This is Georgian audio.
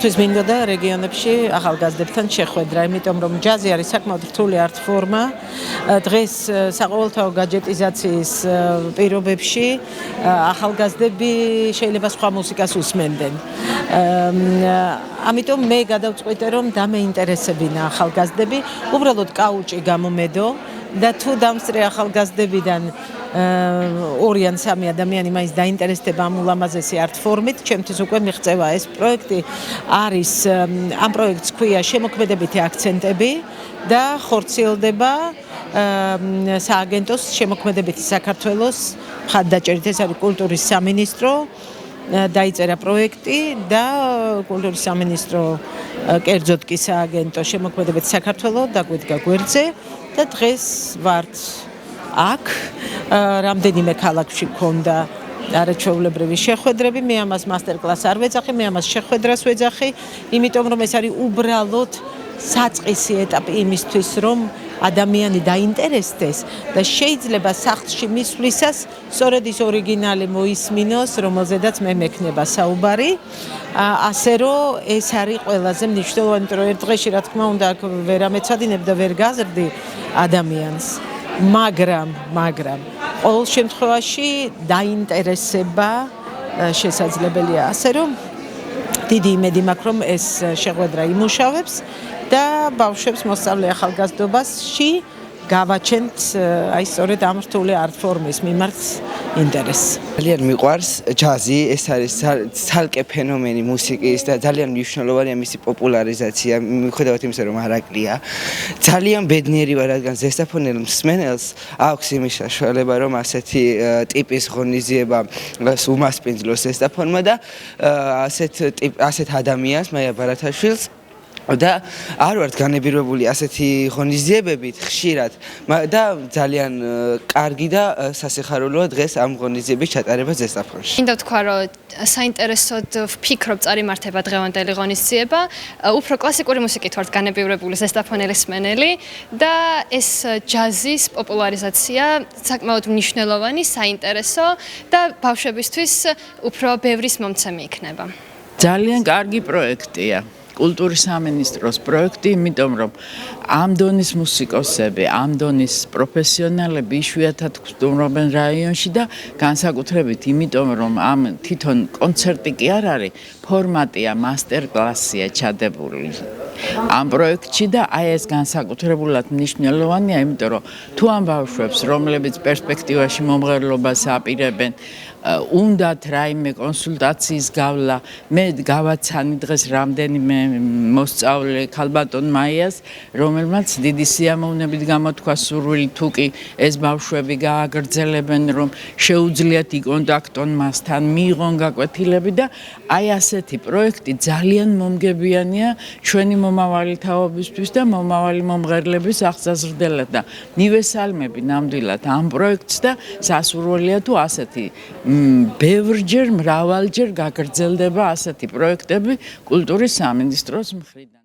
ყოველთვის მინდოდა რეგიონებში ახალგაზრდებთან შეხვედრა, იმიტომ რომ ჯაზი არის საკმაოდ რთული არტ ფორმა. დღეს საყოველთაო გაჯეტიზაციის პირობებში ახალგაზრდები შეიძლება სხვა მუსიკას უსმენდნენ. ამიტომ მე გადავწყვიტე რომ დამეინტერესებინა ახალგაზრდები, უბრალოდ კაუჭი გამომედო და თუ დამსწრე ახალგაზრდებიდან 2 ან 3 ადამიანი მაინც დაინტერესდება ამ ულამაზესი არტ ფორმით, ჩემთვის უკვე მიღწევა ეს პროექტი არის ამ პროექტს ქვია შემოქმედებითი აქცენტები და ხორციელდება სააგენტოს შემოქმედებითი საქართველოს მხარდაჭერით, ეს არის კულტურის სამინისტრო დაიწერა პროექტი და კულტურის სამინისტრო კერძოდ კი სააგენტო შემოქმედებითი საქართველოს დაგვიდგა გვერდზე და დღეს ვართ აქ რამდენიმე ქალაქში მქონდა არაჩვეულებრივი შეხვედრები, მე ამას მასტერკლასს არ ვეძახი, მე ამას შეხვედრას ვეძახი, იმიტომ რომ ეს არის უბრალოდ საწყისი ეტაპი იმისთვის, რომ ადამიანი დაინტერესდეს და შეიძლება სახლში მისვლისას სწორედ ის ორიგინალი მოისმინოს, რომელზედაც მე მექნება საუბარი. ასე რომ ეს არის ყველაზე მნიშვნელოვანი, რომ ერთ დღეში რა თქმა უნდა აქ ვერ ამეცადინებ და ვერ გაზრდი ადამიანს. მაგრამ ყოველ შემთხვევაში დაინტერესება შესაძლებელია, ასე რომ დიდი იმედი მაქვს, რომ ეს შეხვედრა იმუშავებს და ბავშვებს მოსწავლე ახალგაზრდობაში გავაჩენთ აი სწორედ ამ რთული არტ ფორმის მიმართ ინტერესს. ძალიან მიყვარს ჯაზი, ეს არის ცალკე ფენომენი მუსიკის და ძალიან მნიშვნელოვანია მისი პოპულარიზაცია, მიუხედავად იმისა, რომ არაკლია. ძალიან ბედნიერი ვარ, რადგან ზესტაფონელ მსმენელს აქვს იმის საშუალება, რომ ასეთი ტიპის ღონისძიება უმასპინძლოს ზესტაფონმა და ასეთ ადამიანს, მაია ბარათაშვილს და არ ვართ განებირებული ასეთი ღონისძიებებით ხშირად და ძალიან კარგი და სასიხარულოა დღეს ამ ღონისძიების ჩატარება ზესტაფონში. მინდა ვთქვა, რომ საინტერესოდ ვფიქრობ წარიმართება დღევანდელი ღონისძიება. უფრო კლასიკური მუსიკით ვართ განებივრებული ზესტაფონელის მსმენელი და ეს ჯაზის პოპულარიზაცია საკმაოდ მნიშვნელოვანი, საინტერესო და ბავშვებისთვის უფრო ბევრის მომცემი იქნება. ძალიან კარგი პროექტია. კულტურის სამინისტროს პროექტი, იმიტომ რომ ამ დონის მუსიკოსები, ამ დონის პროფესიონალები იშვიათად გვსტუმრობენ რაიონში და განსაკუთრებით იმიტომ რომ ამ თვითონ კონცერტი კი არ არის, ფორმატია, მასტერკლასია ჩადებული ამ პროექტში და აი ეს განსაკუთრებულად მნიშვნელოვანია, იმიტომ რომ თუ ამ ბავშვებს, რომლებიც პერსპექტივაში მომღერლობას აპირებენ, უნდათ რაიმე კონსულტაციის გავლა, მე გავაცანი დღეს რამდენიმე მოსწავლე ქალბატონ მაიას, რომელმაც დიდი სიამოვნებით გამოთქვა სურვილი თუ კი ეს ბავშვები გააგრძელებენ, რომ შეუძლიათ იკონტაქტონ მასთან, მიიღონ გაკვეთილები და აი ასეთი პროექტი ძალიან მომგებიანია ჩვენი მომავალი თაობისთვის და მომავალი მომღერლების აღსაზრდელად და მივესალმები ნამდვილად ამ პროექტს და სასურველია თუ ასეთი ბევრჯერ, მრავალჯერ გაგრძელდება ასეთი პროექტები კულტურის სამინისტროს მხრიდან.